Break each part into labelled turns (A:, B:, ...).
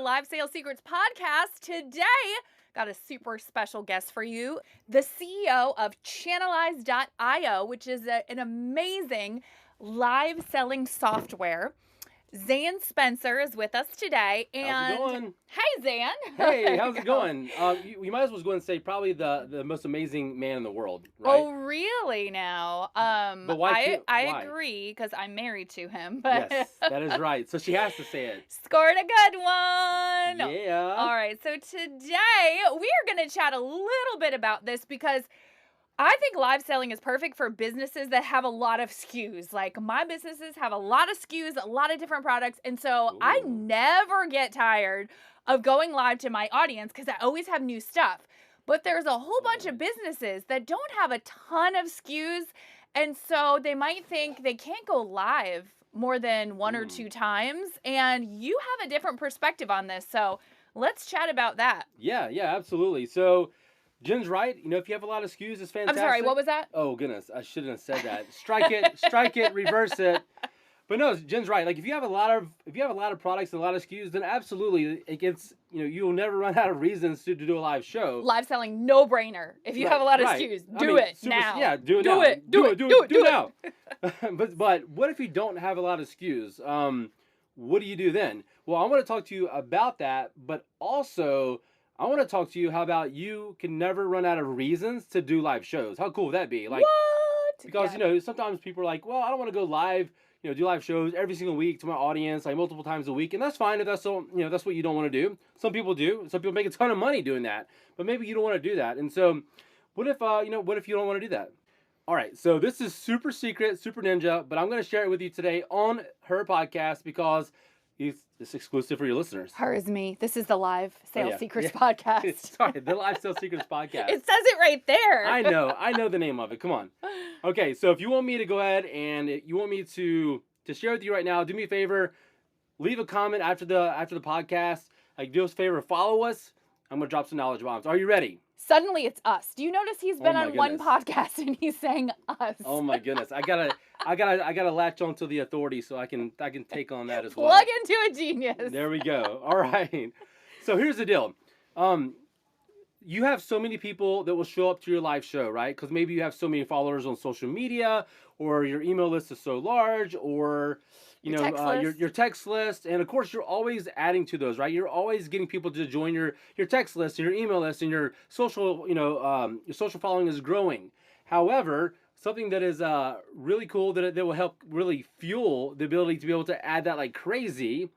A: Live Sales Secrets podcast. Today, got a super special guest for you, the CEO of Channelize.io, which is an amazing live selling software. Xan Spencer is with us today. And
B: how's it going?
A: Hey, Xan.
B: Hey, how's it going? You might as well go and say probably the most amazing man in the world, right?
A: Oh, really now?
B: But why?
A: I
B: Why?
A: agree because I'm married to him. But
B: Yes, that is right. So she has to say it.
A: Scored a good one.
B: Yeah.
A: All right. So today we are going to chat a little bit about this because I think live selling is perfect for businesses that have a lot of SKUs. Like my businesses have a lot of SKUs, a lot of different products. And so I
B: Ooh.
A: never get tired of going live to my audience because I always have new stuff. But there's a whole bunch of businesses that don't have a ton of SKUs. And so they might think they can't go live more than one or two times. And you have a different perspective on this. So let's chat about that.
B: Yeah, absolutely. So Jen's right. You know, if you have a lot of SKUs, it's fantastic.
A: I'm sorry, what was that?
B: Oh, goodness. I shouldn't have said that. Strike it, reverse it. But no, Jen's right. Like if you have a lot of products and a lot of SKUs, then absolutely it gets, you'll never run out of reasons to do a live show.
A: Live selling, no brainer. If you have a lot of SKUs, do it now.
B: Yeah, do it
A: do
B: now.
A: It, do it
B: now. But what if you don't have a lot of SKUs? What do you do then? Well, I want to talk to you about that, but also I want to talk to you how about you can never run out of reasons to do live shows. How cool would that be? Like,
A: what?
B: Because, sometimes people are like, well, I don't want to go live, do live shows every single week to my audience, like multiple times a week. And that's fine if that's so, that's what you don't want to do. Some people do. Some people make a ton of money doing that, but maybe you don't want to do that. And so what if you don't want to do that? All right. So this is super secret, super ninja, but I'm going to share it with you today on her podcast because it's exclusive for your listeners.
A: Her is me. This is the Live Sales Secrets podcast.
B: Sorry, the Live Sales Secrets podcast.
A: It says it right there.
B: I know the name of it. Come on. Okay, so if you want me to go ahead and you want me to share with you right now, do me a favor, leave a comment after the podcast. Like, do us a favor, follow us. I'm gonna drop some knowledge bombs. Are you ready?
A: Suddenly it's us. Do you notice he's been on one podcast and he's saying us?
B: Oh my goodness. I gotta latch onto the authority so I can take on that as well.
A: Plug into a genius.
B: There we go. All right. So here's the deal. You have so many people that will show up to your live show, right? Because maybe you have so many followers on social media, or your email list is so large, or your text list, and of course you're always adding to those, right? You're always getting people to join your text list and your email list, and your social your social following is growing. However, something that is really cool that will help really fuel the ability to be able to add that like crazy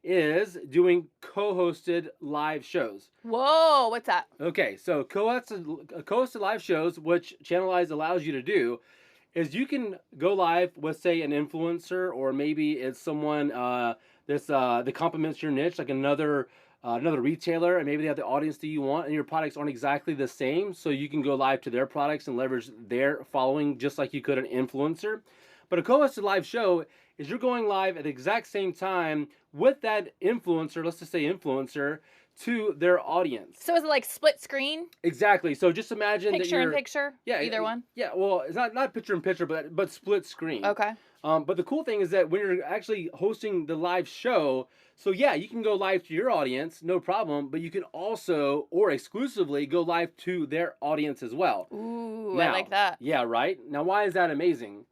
B: is doing co-hosted live shows.
A: Whoa, what's that?
B: Okay, so co-hosted live shows, which Channelize allows you to do, is you can go live with, say, an influencer, or maybe it's someone that complements your niche, like another retailer, and maybe they have the audience that you want, and your products aren't exactly the same, so you can go live to their products and leverage their following just like you could an influencer. But a co-hosted live show is you're going live at the exact same time with that influencer, let's just say influencer, to their audience.
A: So is it like split screen?
B: Exactly. So just imagine
A: picture in picture?
B: Yeah.
A: Either one?
B: Yeah, well, it's not picture in picture, but split screen.
A: Okay.
B: But the cool thing is that when you're actually hosting the live show, so yeah, you can go live to your audience, no problem, but you can also, or exclusively, go live to their audience as well.
A: Ooh, I like that.
B: Yeah, right? Now, why is that amazing?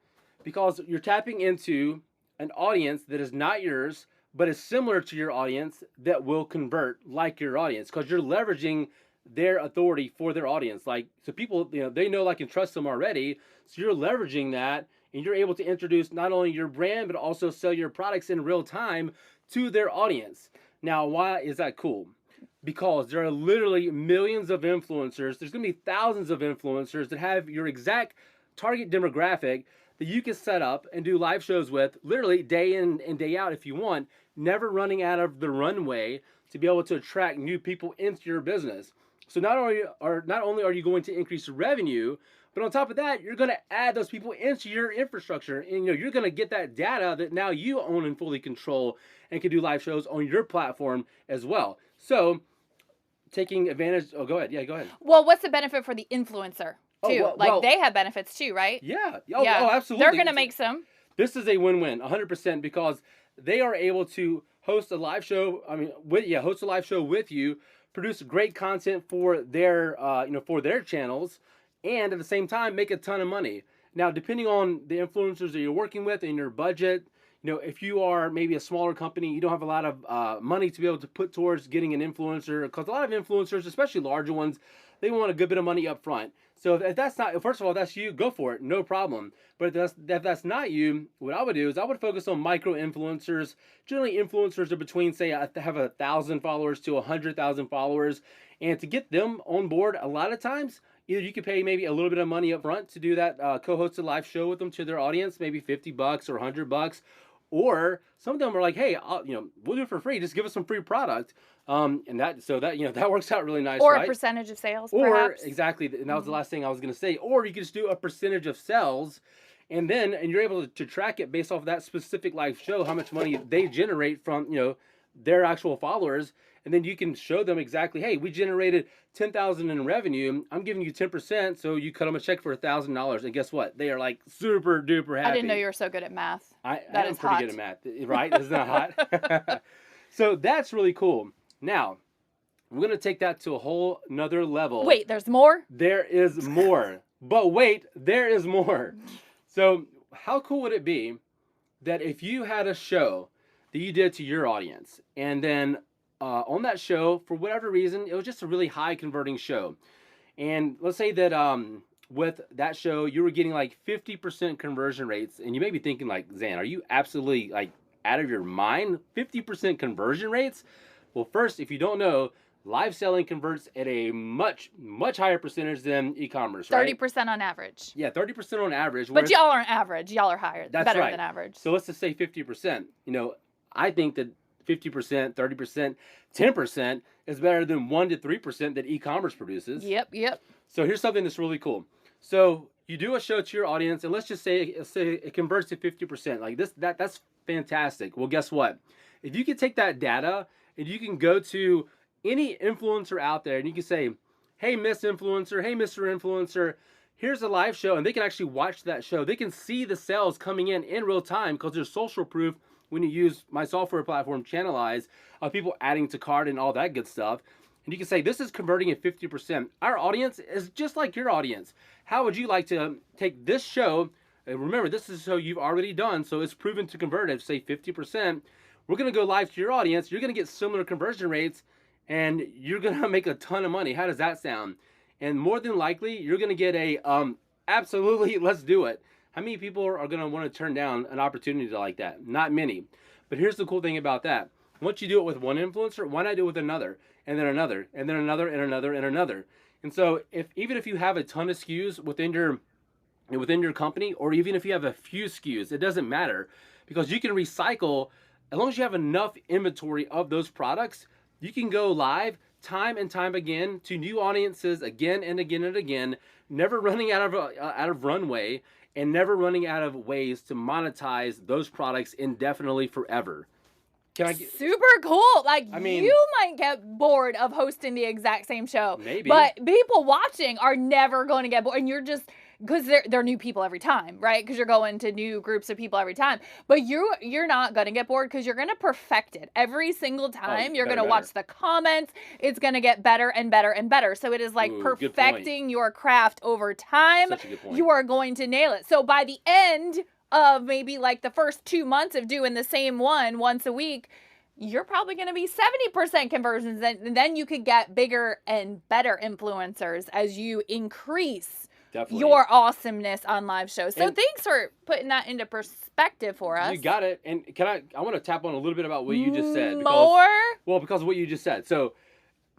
B: Because you're tapping into an audience that is not yours, but is similar to your audience that will convert like your audience, because you're leveraging their authority for their audience. Like, so people, they know, like, and trust them already. So you're leveraging that, and you're able to introduce not only your brand, but also sell your products in real time to their audience. Now, why is that cool? Because there are literally millions of influencers. There's going to be thousands of influencers that have your exact target demographic that you can set up and do live shows with literally day in and day out if you want, never running out of the runway to be able to attract new people into your business. So not only are you going to increase revenue, but on top of that, you're going to add those people into your infrastructure, and you're going to get that data that now you own and fully control, and can do live shows on your platform as well. So taking advantage. Oh, go ahead. Yeah, go ahead.
A: Well, what's the benefit for the influencer? Too. They have benefits too, right?
B: Yeah. Oh, absolutely.
A: They're going to make some.
B: This is a win-win, 100%, because they are able to host a live show. Host a live show with you, produce great content for their, for their channels, and at the same time make a ton of money. Now, depending on the influencers that you're working with and your budget, if you are maybe a smaller company, you don't have a lot of money to be able to put towards getting an influencer, because a lot of influencers, especially larger ones, they want a good bit of money up front. So if that's not, first of all, if that's you, go for it, no problem. But if that's not you, what I would do is I would focus on micro influencers. Generally, influencers are between, say, I have 1,000 followers to 100,000 followers, and to get them on board, a lot of times, either you could pay maybe a little bit of money up front to do that co-hosted live show with them to their audience, maybe $50 or $100. Or some of them are like, hey, we'll do it for free. Just give us some free product. That works out really nice,
A: or
B: right?
A: a percentage of sales,
B: or
A: perhaps.
B: Exactly, and that was the last thing I was going to say. Or you could just do a percentage of sales, and you're able to track it based off of that specific live show, how much money they generate from their actual followers, and then you can show them exactly, hey, we generated $10,000 in revenue. I'm giving you 10%, so you cut them a check for $1,000, and guess what? They are like super duper happy.
A: I didn't know you were so good at math.
B: I am pretty good at math, right? Isn't that hot? So that's really cool. Now, we're gonna take that to a whole nother level.
A: Wait, there's more?
B: There is more. But wait, there is more. So how cool would it be that if you had a show that you did to your audience, and then on that show, for whatever reason, it was just a really high converting show. And let's say that with that show, you were getting like 50% conversion rates, and you may be thinking like, Xan, are you absolutely like out of your mind? 50% conversion rates? Well, first, if you don't know, live selling converts at a much higher percentage than e-commerce, right?
A: 30% on average.
B: Yeah, 30% on average.
A: But y'all aren't average. Y'all are higher.
B: That's
A: better
B: right.
A: than average.
B: So let's just say 50%. I think that 50%, 30%, 10% is better than 1 to 3% that e-commerce produces.
A: Yep.
B: So here's something that's really cool. So you do a show to your audience, and let's just say it converts to 50%. Like that's fantastic. Well, guess what? If you can take that data and you can go to any influencer out there and you can say, hey, Miss Influencer, hey, Mr. Influencer, here's a live show, and they can actually watch that show. They can see the sales coming in real time, because there's social proof when you use my software platform, Channelize, of people adding to cart and all that good stuff. And you can say, this is converting at 50%. Our audience is just like your audience. How would you like to take this show, and remember, this is a show you've already done, so it's proven to convert at, say, 50%. We're going to go live to your audience. You're going to get similar conversion rates, and you're going to make a ton of money. How does that sound? And more than likely, you're going to get a absolutely, let's do it. How many people are going to want to turn down an opportunity like that? Not many. But here's the cool thing about that. Once you do it with one influencer, why not do it with another, and then another, and then another, and another, and another? And so even if you have a ton of SKUs within your company, or even if you have a few SKUs, it doesn't matter, because you can recycle. As long as you have enough inventory of those products, you can go live time and time again to new audiences again and again and again, never running out of runway, and never running out of ways to monetize those products indefinitely forever.
A: Super cool. You might get bored of hosting the exact same show.
B: Maybe.
A: But people watching are never going to get bored. And you're just, because they're new people every time, right? Because you're going to new groups of people every time. But you're not going to get bored, because you're going to perfect it. Every single time you're going to watch the comments. It's going to get better and better and better. So it is like perfecting your craft over time.
B: Such a good point.
A: You are going to nail it. So by the end of maybe like the first 2 months of doing the same one once a week, you're probably going to be 70% conversions. And then you could get bigger and better influencers as you increase your awesomeness on live shows. So thanks for putting that into perspective for us.
B: You got it. And I want to tap on a little bit about what you just said. Because of what you just said. So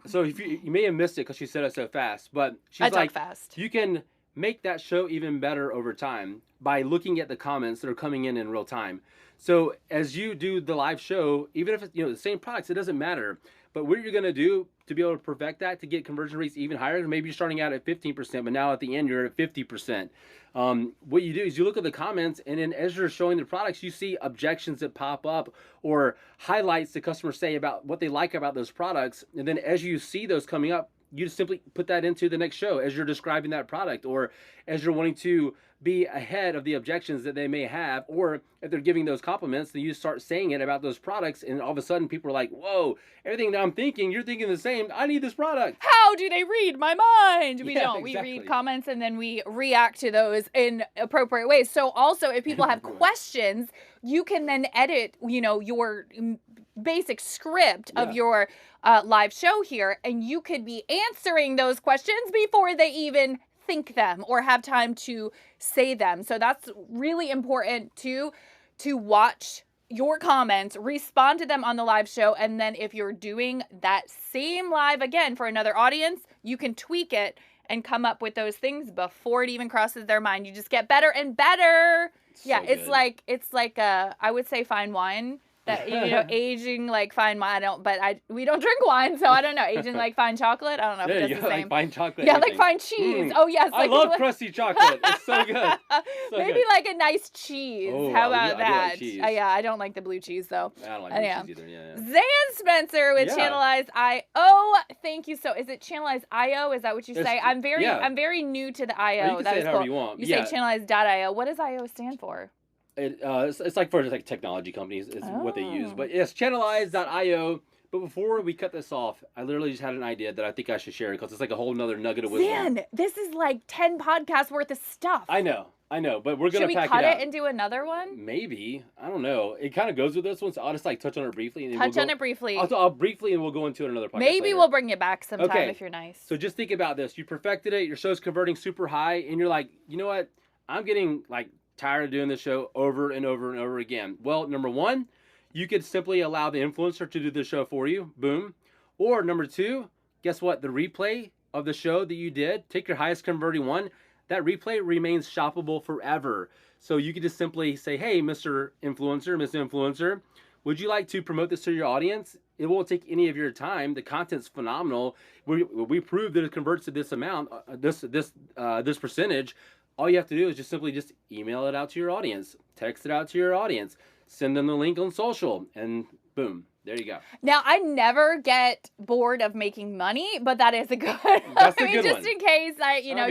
B: if you may have missed it because she said it so fast, but she's like,
A: fast.
B: You can make that show even better over time by looking at the comments that are coming in real time. So as you do the live show, even if it's the same products, it doesn't matter. But what you're going to do to be able to perfect that, to get conversion rates even higher, maybe you're starting out at 15%, but now at the end you're at 50%. What you do is you look at the comments, and then as you're showing the products, you see objections that pop up or highlights the customers say about what they like about those products. And then as you see those coming up, you just simply put that into the next show as you're describing that product, or as you're wanting to be ahead of the objections that they may have, or if they're giving those compliments, then you start saying it about those products, and all of a sudden people are like, whoa, everything that I'm thinking, you're thinking the same. I need this product.
A: How do they read my mind? We
B: Yeah,
A: don't.
B: exactly.
A: We read comments and then we react to those in appropriate ways. So also, if people have questions, you can then edit, your basic script of your live show here, and you could be answering those questions before they even think them or have time to say them. So that's really important to watch your comments, respond to them on the live show, and then if you're doing that same live again for another audience, you can tweak it and come up with those things before it even crosses their mind. You just get better and better.
B: So
A: it's
B: good.
A: like I would say fine wine. That aging like fine wine. We don't drink wine, so I don't know. Aging like fine chocolate. I don't know if
B: There
A: it
B: you
A: does
B: go,
A: the
B: like
A: same.
B: fine chocolate.
A: Yeah,
B: everything.
A: like fine cheese. Oh yes,
B: I love crusty chocolate. It's so good. So
A: Maybe
B: good.
A: like a nice cheese.
B: Oh,
A: How
B: I
A: about
B: do like
A: that?
B: cheese.
A: Yeah, I don't like the blue cheese though.
B: I don't like blue cheese either. Yeah.
A: Xan Spencer with
B: Yeah.
A: Channelize IO. Thank you. So is it Channelize IO? Is that what you say? I'm very new to the IO.
B: Or you can
A: that
B: say
A: was
B: it however
A: cool.
B: you want.
A: You say Channelize.io. What does IO stand for?
B: It's like for like technology companies is what they use. But yes, channelize.io. But before we cut this off, I literally just had an idea that I think I should share because it's like a whole nother nugget of wisdom.
A: Xan, this is like 10 podcasts worth of stuff.
B: I know, but we're gonna
A: Should we
B: pack
A: cut
B: it out.
A: it and do another one?
B: Maybe, I don't know. It kind of goes with this one, so I'll just like touch on it briefly. And
A: Touch on it briefly.
B: I'll briefly, and we'll go into it another podcast.
A: Maybe
B: later.
A: we'll bring you back sometime
B: Okay.
A: if you're nice.
B: So just think about this: you perfected it, your show's converting super high, and you're like, you know what? I'm getting like tired of doing this show over and over and over again. Well, number one, you could simply allow the influencer to do the show for you. Boom. Or number two, guess what? The replay of the show that you did, take your highest converting one, that replay remains shoppable forever. So you could just simply say, hey, Mr. Influencer, Miss Influencer, would you like to promote this to your audience? It won't take any of your time. The content's phenomenal. We proved that it converts to this amount, this percentage. All you have to do is just simply email it out to your audience, text it out to your audience, send them the link on social, and boom, there you go.
A: Now, I never get bored of making money, but that is a good.
B: That's a good
A: just
B: one.
A: in case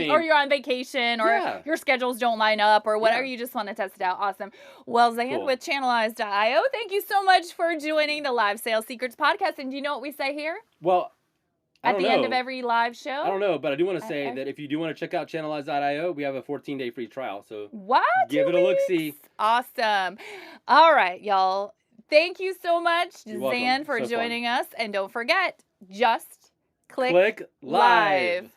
A: or you're on vacation, or your schedules don't line up, or whatever. You just want to test it out. Awesome. Well, Xan
B: Cool.
A: with Channelize.io, thank you so much for joining the Live Sales Secrets podcast. And do you know what we say here?
B: Well,
A: At the end of every live show?
B: I don't know, but I do want to say that if you do want to check out channelize.io, we have a 14-day free trial. So
A: what?
B: Give it a look-see.
A: Awesome. All right, y'all. Thank you so much,
B: You're
A: Xan,
B: welcome.
A: for
B: So
A: joining us. And don't forget, just click
B: Click live.